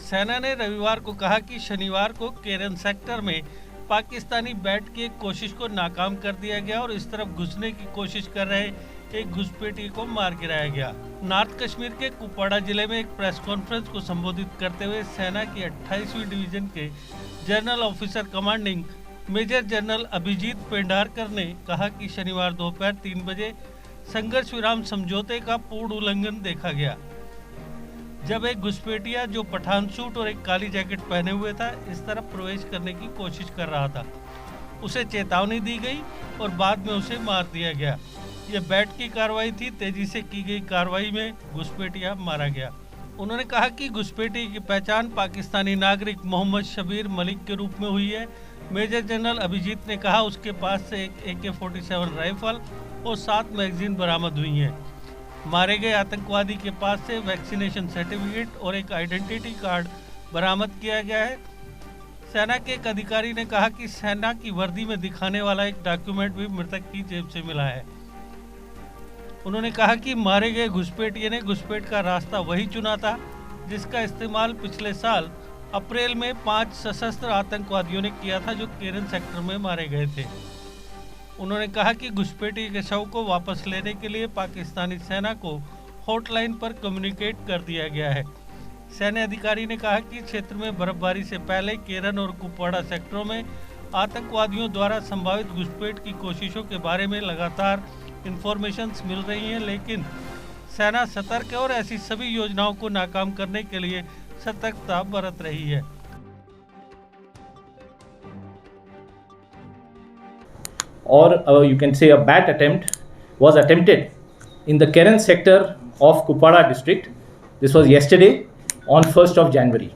सेना ने रविवार को कहा कि शनिवार को केरन सेक्टर में पाकिस्तानी बैट की एक कोशिश को नाकाम कर दिया गया और इस तरफ घुसने की कोशिश कर रहे एक घुसपैठी को मार गिराया गया। नॉर्थ कश्मीर के कुपवाड़ा जिले में एक प्रेस कॉन्फ्रेंस को संबोधित करते हुए सेना की 28वीं डिवीजन के general officer commanding major general Abhijit Pendharkar ने कहा कि शनिवार दोपहर 3 बजे संघर्ष विराम समझौते का पूर्ण उल्लंघन देखा गया, जब एक घुसपैठिया जो पठान सूट और एक काली जैकेट पहने हुए था इस तरफ प्रवेश करने की कोशिश कर रहा था। उसे चेतावनी दी गई और बाद में उसे मार दिया गया। यह बैट की कार्रवाई थी। तेजी से की गई कार्रवाई में घुसपैठिया मारा गया। उन्होंने कहा कि घुसपैठी की पहचान पाकिस्तानी नागरिक मोहम्मद शबीर मलिक के रूप में हुई है। मेजर जनरल अभिजीत ने कहा उसके पास से एक AK-47 राइफल और 7 मैगजीन बरामद हुई हैं। मारे गए आतंकवादी के पास से वैक्सीनेशन सर्टिफिकेट और एक आइडेंटिटी कार्ड बरामद किया गया है। सेना के एक अधिकारी ने कहा कि सेना की वर्दी में दिखाने वाला एक डॉक्यूमेंट भी मृतक की जेब से मिला है। उन्होंने कहा कि मारे गए घुसपैठिए ने घुसपैठ का रास्ता वही चुना था जिसका इस्तेमाल पिछले साल अप्रैल में 5 सशस्त्र आतंकवादियों ने किया था जो केरन सेक्टर में मारे गए थे। उन्होंने कहा कि घुसपैठी के शव को वापस लेने के लिए पाकिस्तानी सेना को हॉटलाइन पर कम्युनिकेट कर दिया गया है। सैन्य अधिकारी ने कहा कि क्षेत्र में बर्फबारी से पहले केरन और कुपवाड़ा सेक्टरों में आतंकवादियों द्वारा संभावित घुसपैठ की कोशिशों के बारे में लगातार इंफॉर्मेशंस मिल रही हैं, लेकिन सेना सतर्क है और ऐसी सभी योजनाओं को नाकाम करने के लिए सतर्कता बरत रही है। Or you can say a bat attempt was attempted in the Keren sector of Kupwara district. This was yesterday on 1st of January.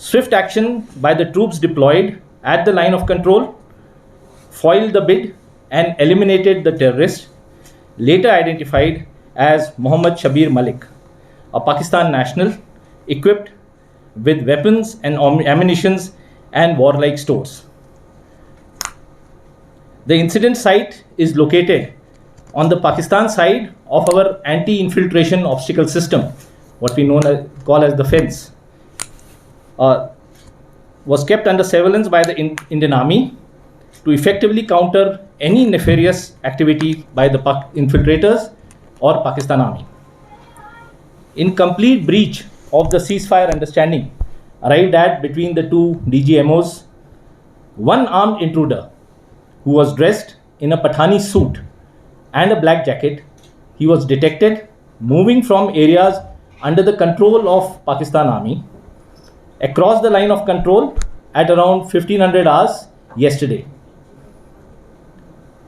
Swift action by the troops deployed at the line of control foiled the bid and eliminated the terrorist, later identified as Mohammad Shabir Malik, a Pakistan national equipped with weapons and ammunition and warlike stores. The incident site is located on the Pakistan side of our anti-infiltration obstacle system, what we call as the fence. Was kept under surveillance by the Indian Army to effectively counter any nefarious activity by the infiltrators or Pakistan Army. In complete breach of the ceasefire understanding arrived at between the two DGMOs, one armed intruder who was dressed in a Pathani suit and a black jacket, he was detected moving from areas under the control of Pakistan Army across the line of control at around 1500 hours yesterday.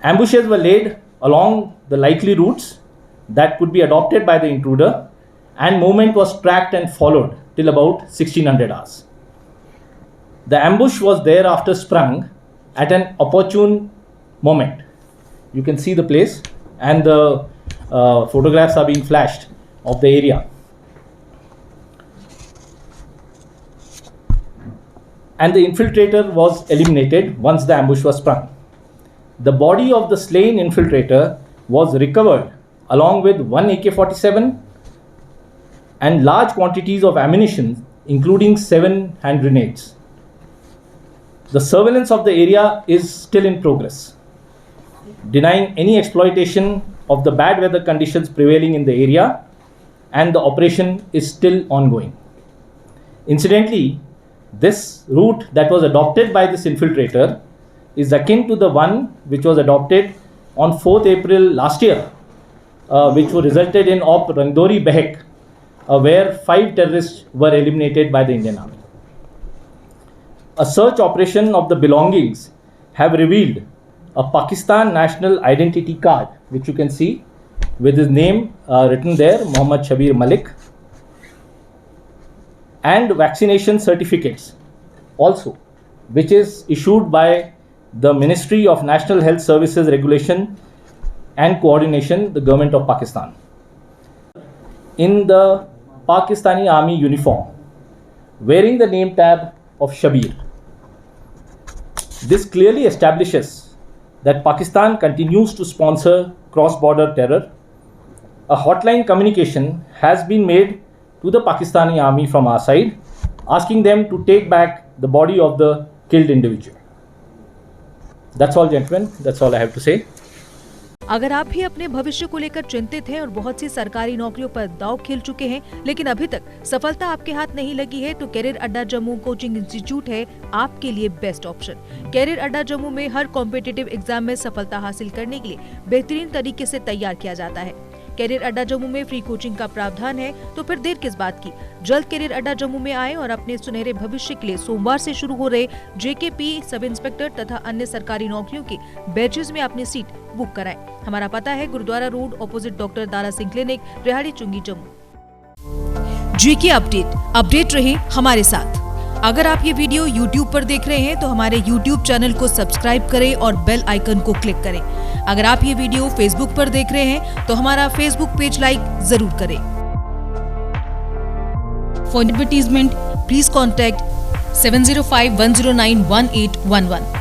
Ambushes were laid along the likely routes that could be adopted by the intruder, and movement was tracked and followed till about 1600 hours. The ambush was thereafter sprung at an opportune moment. You can see the place, and the photographs are being flashed of the area. And the infiltrator was eliminated once the ambush was sprung. The body of the slain infiltrator was recovered along with one AK-47 and large quantities of ammunition, including 7 hand grenades. The surveillance of the area is still in progress, denying any exploitation of the bad weather conditions prevailing in the area, and the operation is still ongoing. Incidentally, this route that was adopted by this infiltrator is akin to the one which was adopted on 4th April last year, which resulted in Op Rangdori Behek, where 5 terrorists were eliminated by the Indian Army. A search operation of the belongings have revealed a Pakistan national identity card, which you can see with his name written there, Mohammad Shabir Malik, and vaccination certificates also, which is issued by the Ministry of National Health Services Regulation and Coordination, the Government of Pakistan. In the Pakistani Army uniform, wearing the name tab of Shabir. This clearly establishes that Pakistan continues to sponsor cross-border terror. A hotline communication has been made to the Pakistani army from our side, asking them to take back the body of the killed individual. That's all, gentlemen. That's all I have to say. अगर आप भी अपने भविष्य को लेकर चिंतित हैं और बहुत सी सरकारी नौकरियों पर दांव खेल चुके हैं, लेकिन अभी तक सफलता आपके हाथ नहीं लगी है, तो कैरियर अड्डा जम्मू कोचिंग इंस्टीट्यूट है आपके लिए बेस्ट ऑप्शन। कैरियर अड्डा जम्मू में हर कॉम्पिटिटिव एग्जाम में सफलता हासिल करने के लिए बेहतरीन तरीके से तैयार किया जाता है। कैरियर अड्डा जम्मू में फ्री कोचिंग का प्रावधान है, तो फिर देर किस बात की। जल्द कैरियर अड्डा जम्मू में आए और अपने सुनहरे भविष्य के लिए सोमवार से शुरू हो रहे JKP सब इंस्पेक्टर तथा अन्य सरकारी नौकरियों के बैचेस में अपनी सीट बुक कराएं। हमारा पता है Gurdwara road opposite doctor Dara Singh clinic, Rehari Chungi, Jammu. GK update रहे हमारे साथ। अगर आप ये वीडियो YouTube पर देख रहे हैं तो हमारे YouTube चैनल को सब्सक्राइब करें और बेल आइकन को क्लिक करें। अगर आप ये वीडियो Facebook पर देख रहे हैं तो हमारा Facebook पेज लाइक जरूर करें। For advertisement please contact 705-109-1811।